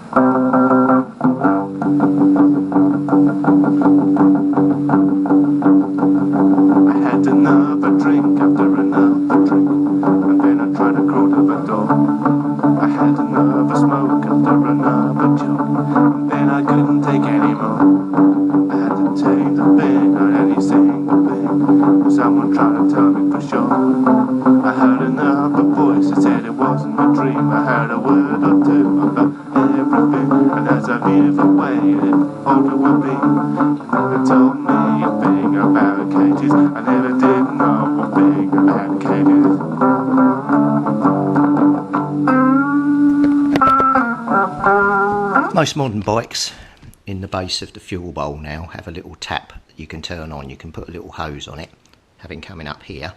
had another drink after another drink, and then I tried to crawl to the door. I had another smoke after another joke, and then I couldn't take any more. I had to take the bed on any single thing, someone tried to tell me for sure. I heard another voice that said it wasn't a dream. I heard a word or two about everything, and as I live away, it thought it would be. They told me a thing about cages. I never did know a thing about cages. Most modern bikes in the base of the fuel bowl now have a little tap that you can turn on. You can put a little hose on it, having coming up here,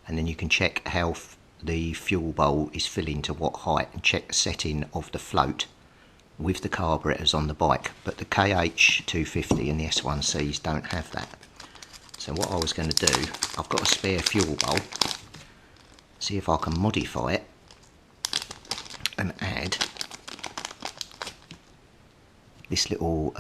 and then you can check how the fuel bowl is filling to what height and check the setting of the float with the carburetors on the bike. But the KH250 and the S1Cs don't have that. So what I was going to do, I've got a spare fuel bowl, see if I can modify it and add this little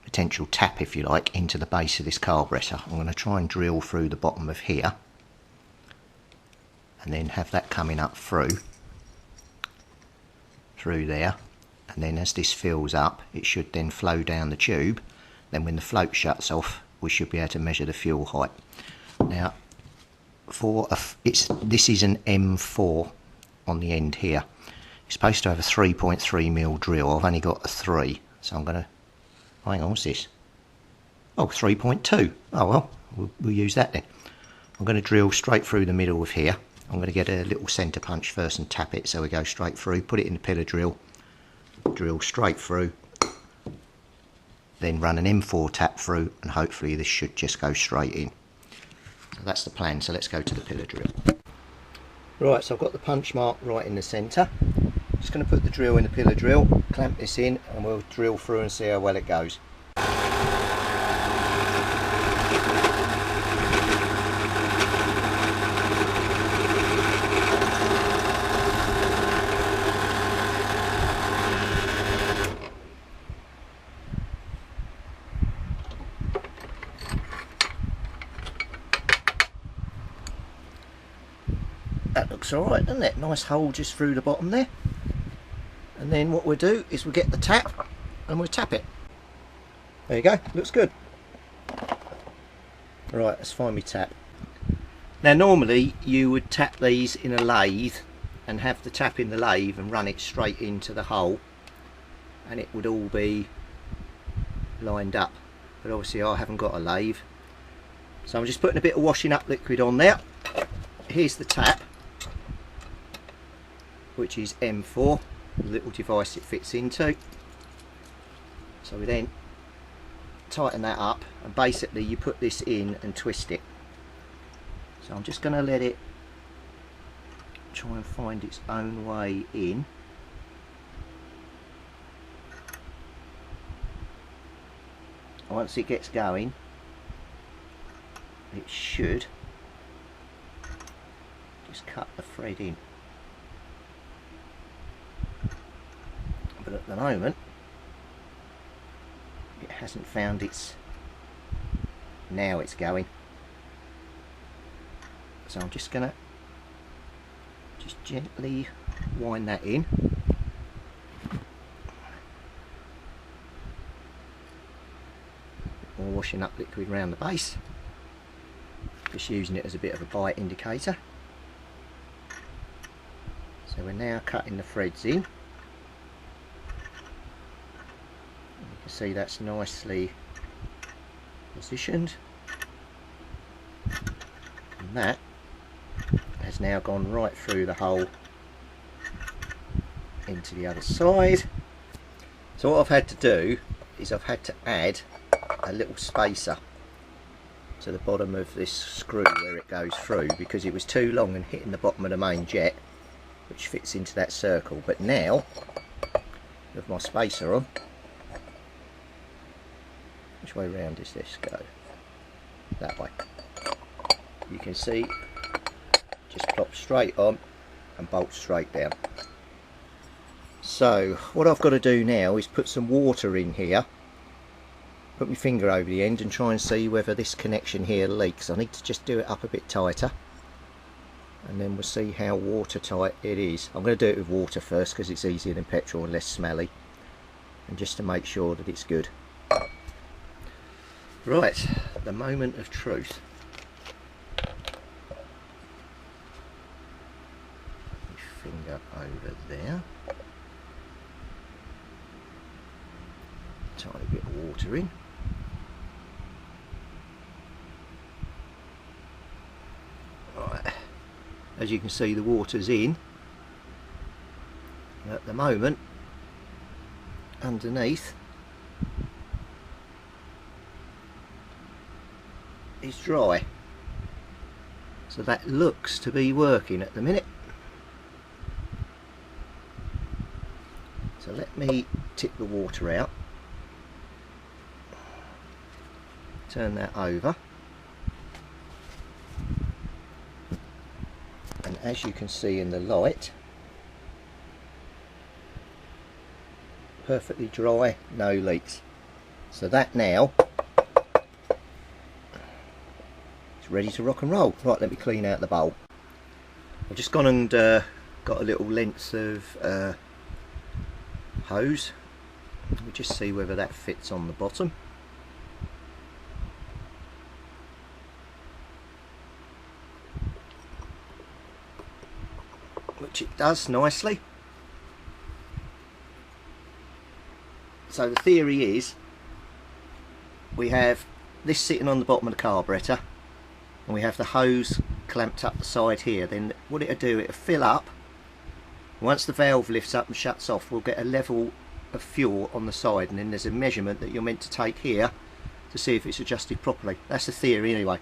potential tap, if you like, into the base of this carburetor. I'm going to try and drill through the bottom of here and then have that coming up through there, and then as this fills up it should then flow down the tube. Then when the float shuts off we should be able to measure the fuel height. Now this is an M4 on the end here. It's supposed to have a 3.3mm drill. I've only got a 3, so I'm going to, hang on, what's this? Oh, 3.2. Oh well, we'll use that then. I'm going to drill straight through the middle of here. I'm going to get a little centre punch first and tap it so we go straight through, put it in the pillar drill, drill straight through, then run an M4 tap through, and hopefully this should just go straight in. So that's the plan, so let's go to the pillar drill. Right, so I've got the punch mark right in the centre. Just going to put the drill in the pillar drill, clamp this in, and we'll drill through and see how well it goes. That looks alright, doesn't it? Nice hole just through the bottom there. And then what we'll do is we'll get the tap and we'll tap it. There you go, looks good. Right, let's find me tap. Now normally you would tap these in a lathe and have the tap in the lathe and run it straight into the hole and it would all be lined up. But obviously I haven't got a lathe. So I'm just putting a bit of washing up liquid on there. Here's the tap, which is M4, the little device it fits into. So we then tighten that up and basically you put this in and twist it. So I'm just going to let it try and find its own way in. Once it gets going it should just cut the thread in. But at the moment it hasn't found its, now it's going. So I'm just gonna just gently wind that in. More washing up liquid around the base, just using it as a bit of a bite indicator. So we're now cutting the threads in. You can see that's nicely positioned, and that has now gone right through the hole into the other side. So what I've had to do is I've had to add a little spacer to the bottom of this screw where it goes through, because it was too long and hitting the bottom of the main jet, which fits into that circle. But now with my spacer on, which way round does this go? That way. You can see just plops straight on and bolts straight down. So what I've got to do now is put some water in here, put my finger over the end and try and see whether this connection here leaks. I need to just do it up a bit tighter and then we'll see how watertight it is. I'm going to do it with water first because it's easier than petrol and less smelly, and just to make sure that it's good. Right, the moment of truth. Finger over there, tiny bit of water in, right. As you can see, the water's in, and at the moment underneath is dry, so that looks to be working at the minute. So let me tip the water out, turn that over, and as you can see in the light, perfectly dry, no leaks. So that now is ready to rock and roll. Right, let me clean out the bowl. I've just gone and got a little length of hose. We'll just see whether that fits on the bottom. Which it does nicely. So the theory is we have this sitting on the bottom of the carburetor and we have the hose clamped up the side here. Then what it'll do, it'll fill up. Once the valve lifts up and shuts off, we'll get a level of fuel on the side, and then there's a measurement that you're meant to take here to see if it's adjusted properly. That's the theory anyway.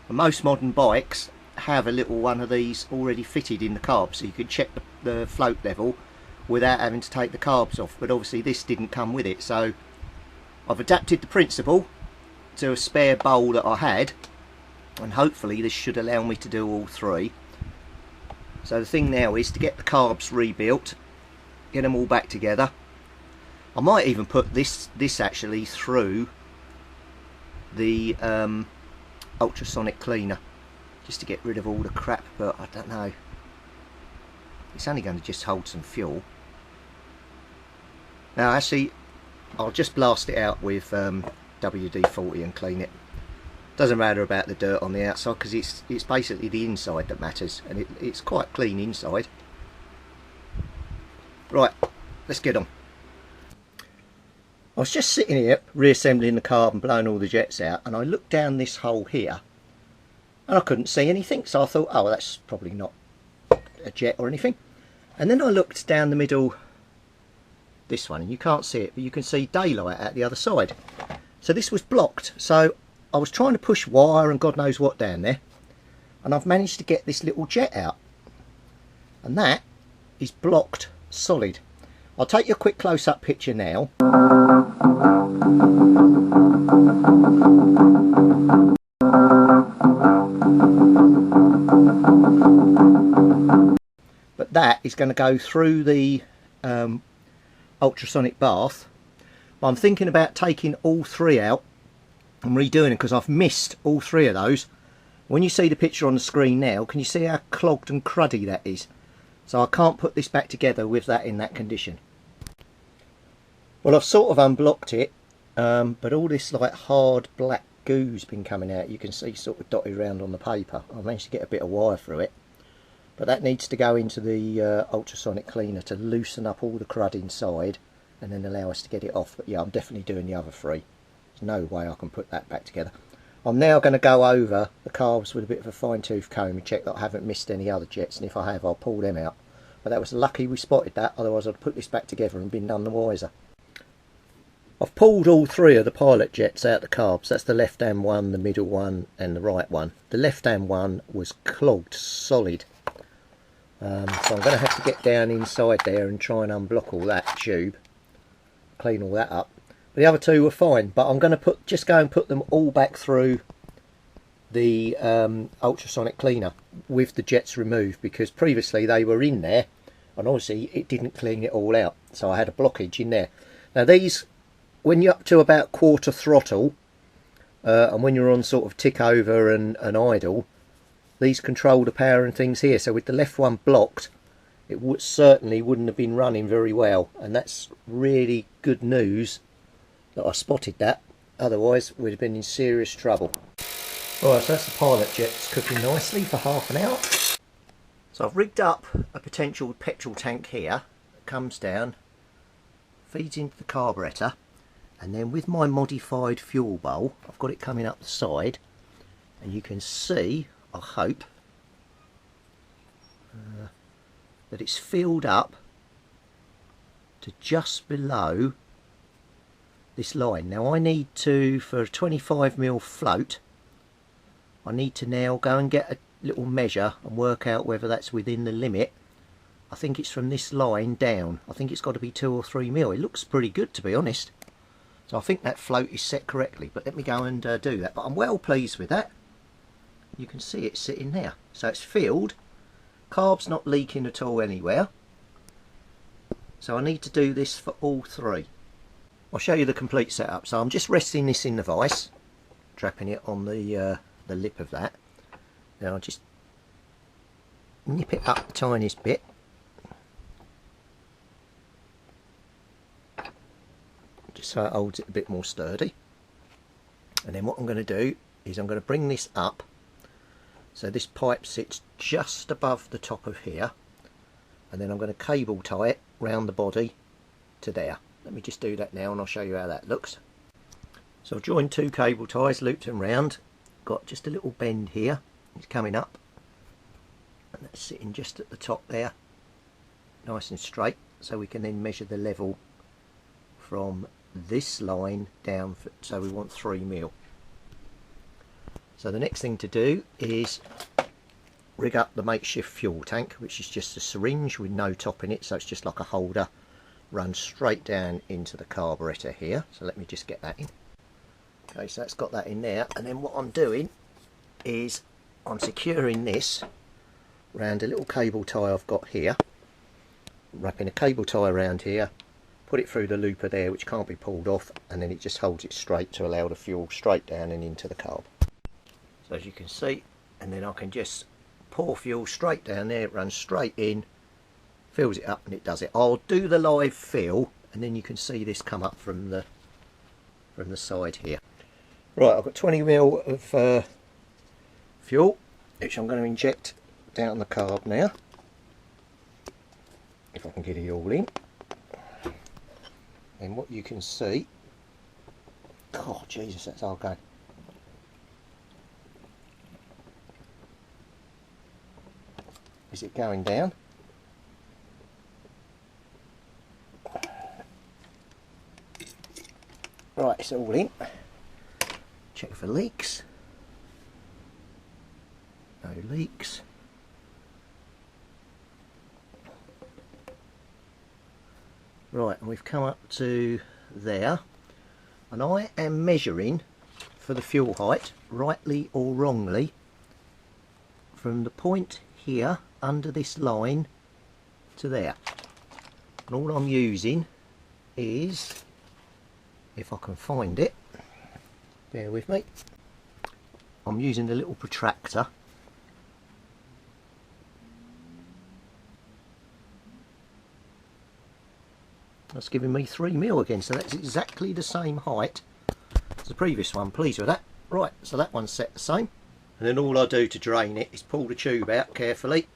And most modern bikes have a little one of these already fitted in the carb, so you can check the float level without having to take the carbs off, but obviously this didn't come with it, so I've adapted the principle to a spare bowl that I had, and hopefully this should allow me to do all three. So the thing now is to get the carbs rebuilt, get them all back together. I might even put this actually through the ultrasonic cleaner just to get rid of all the crap, but I don't know. It's only going to just hold some fuel. Now actually I'll just blast it out with WD-40 and clean it. Doesn't matter about the dirt on the outside because it's basically the inside that matters, and it's quite clean inside. Right, let's get on. I was just sitting here reassembling the carb and blowing all the jets out, and I looked down this hole here and I couldn't see anything, so I thought, oh, that's probably not a jet or anything. And then I looked down the middle, this one, and you can't see it, but you can see daylight at the other side. So this was blocked, so I was trying to push wire and God knows what down there, and I've managed to get this little jet out, and that is blocked solid. I'll take you a quick close-up picture now. But that is going to go through the ultrasonic bath. But I'm thinking about taking all three out and redoing it because I've missed all three of those. When you see the picture on the screen now, can you see how clogged and cruddy that is? So I can't put this back together with that in that condition. Well, I've sort of unblocked it, but all this like hard black goo's been coming out. You can see sort of dotted around on the paper. I managed to get a bit of wire through it, but that needs to go into the ultrasonic cleaner to loosen up all the crud inside and then allow us to get it off. But yeah, I'm definitely doing the other three. There's no way I can put that back together. I'm now going to go over the carbs with a bit of a fine-tooth comb and check that I haven't missed any other jets, and if I have, I'll pull them out. But that was lucky we spotted that, otherwise I'd put this back together and been none the wiser. I've pulled all three of the pilot jets out the carbs. That's the left hand one, the middle one and the right one. The left hand one was clogged solid, so I'm going to have to get down inside there and try and unblock all that tube, clean all that up. But the other two were fine, but I'm going to just go and put them all back through the ultrasonic cleaner with the jets removed, because previously they were in there and obviously it didn't clean it all out, so I had a blockage in there. Now these, when you're up to about quarter throttle, and when you're on sort of tick over and idle, these control the power and things here. So with the left one blocked, it certainly wouldn't have been running very well, and that's really good news that I spotted that. Otherwise we'd have been in serious trouble. Alright, so that's the pilot jet's cooking nicely for half an hour. So I've rigged up a potential petrol tank here that comes down, feeds into the carburettor, and then with my modified fuel bowl I've got it coming up the side, and you can see, I hope, that it's filled up to just below this line. Now I need to, for a 25mm float, I need to now go and get a little measure and work out whether that's within the limit. I think it's from this line down. I think it's got to be 2 or 3mm. It looks pretty good, to be honest. So I think that float is set correctly, but let me go and do that. But I'm well pleased with that. You can see it sitting there. So it's filled. Carb's not leaking at all anywhere. So I need to do this for all three. I'll show you the complete setup. So I'm just resting this in the vise, trapping it on the lip of that. Now I'll just nip it up the tiniest bit. Just so it holds it a bit more sturdy. And then what I'm going to do is I'm going to bring this up so this pipe sits just above the top of here, and then I'm going to cable tie it round the body to there. Let me just do that now and I'll show you how that looks. So I've joined 2 cable ties, looped them round, got just a little bend here, it's coming up, and that's sitting just at the top there, nice and straight, so we can then measure the level from this line down, so we want 3mm. So the next thing to do is rig up the makeshift fuel tank, which is just a syringe with no top in it, so it's just like a holder, runs straight down into the carburettor here. So let me just get that in. Okay, so that's got that in there, and then what I'm doing is I'm securing this around a little cable tie I've got here, wrapping a cable tie around here, put it through the looper there which can't be pulled off, and then it just holds it straight to allow the fuel straight down and into the carb. So as you can see, and then I can just pour fuel straight down there, it runs straight in, fills it up, and it does it. I'll do the live fill and then you can see this come up from the side here. Right, I've got 20ml of fuel which I'm going to inject down the carb now, if I can get it all in. And what you can see, oh Jesus, that's all going. Is it going down? Right, it's all in. Check for leaks. No leaks. Right, and we've come up to there, and I am measuring for the fuel height, rightly or wrongly, from the point here under this line to there. And all I'm using is, if I can find it, bear with me, I'm using the little protractor. That's giving me 3mm again, so that's exactly the same height as the previous one. Pleased with that. Right, so that one's set the same. And then all I do to drain it is pull the tube out carefully.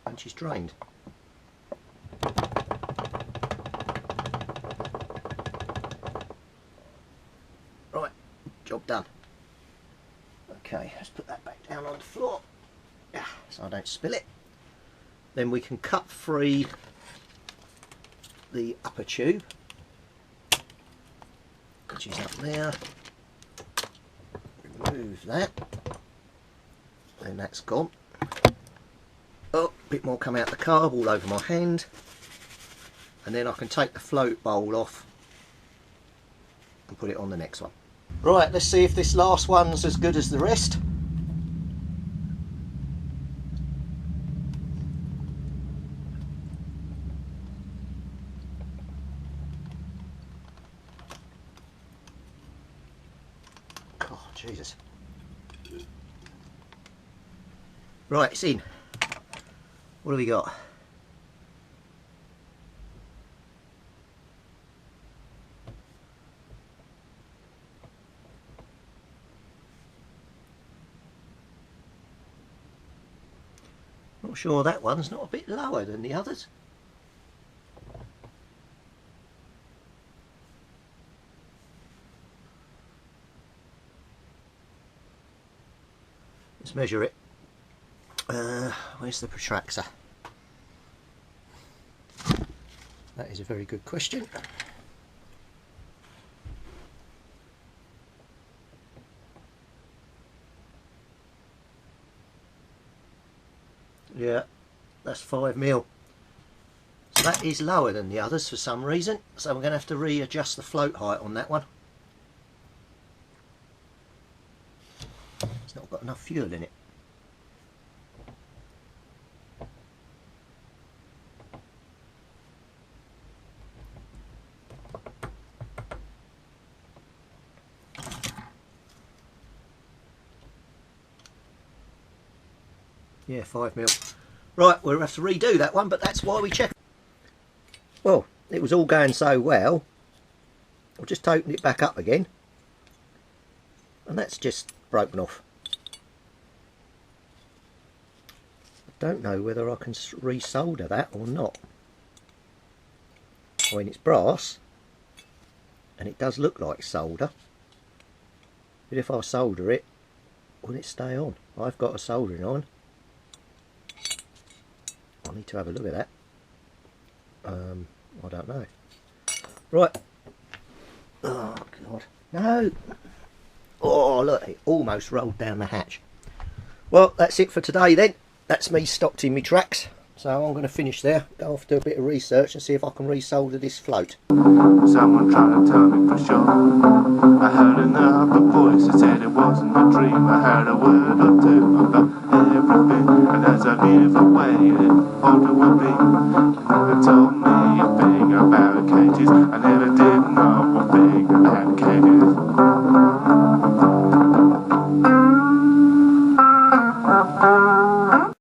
And she's drained. Right, job done. Okay, let's put that back down on the floor so I don't spill it. Then we can cut free the upper tube, which is up there. Remove that, and that's gone. Oh, a bit more come out the carb all over my hand, and then I can take the float bowl off and put it on the next one. Right, let's see if this last one's as good as the rest. Oh, Jesus. Right, it's in. What have we got? Not sure that one's not a bit lower than the others. Let's measure it. Where's the protractor? That is a very good question. Yeah, that's 5mm. So that is lower than the others for some reason. So we're going to have to readjust the float height on that one. It's not got enough fuel in it. Yeah, 5mm. Right, we'll have to redo that one, but that's why we check. Well, it was all going so well. I'll just open it back up again. And that's just broken off. I don't know whether I can resolder that or not. I mean, it's brass. And it does look like solder. But if I solder it, will it stay on? I've got a soldering iron. I need to have a look at that. I don't know. Right. Oh God. No. Oh look, it almost rolled down the hatch. Well, that's it for today then. That's me stocked in my tracks. So I'm going to finish there, go off do a bit of research and see if I can resolder this float. Someone trying to tell me for sure. I heard another voice that said it wasn't a dream. I heard a word or two about everything, and as I live away, what it would be. You never told me a thing about cages. I never did know a thing about cages.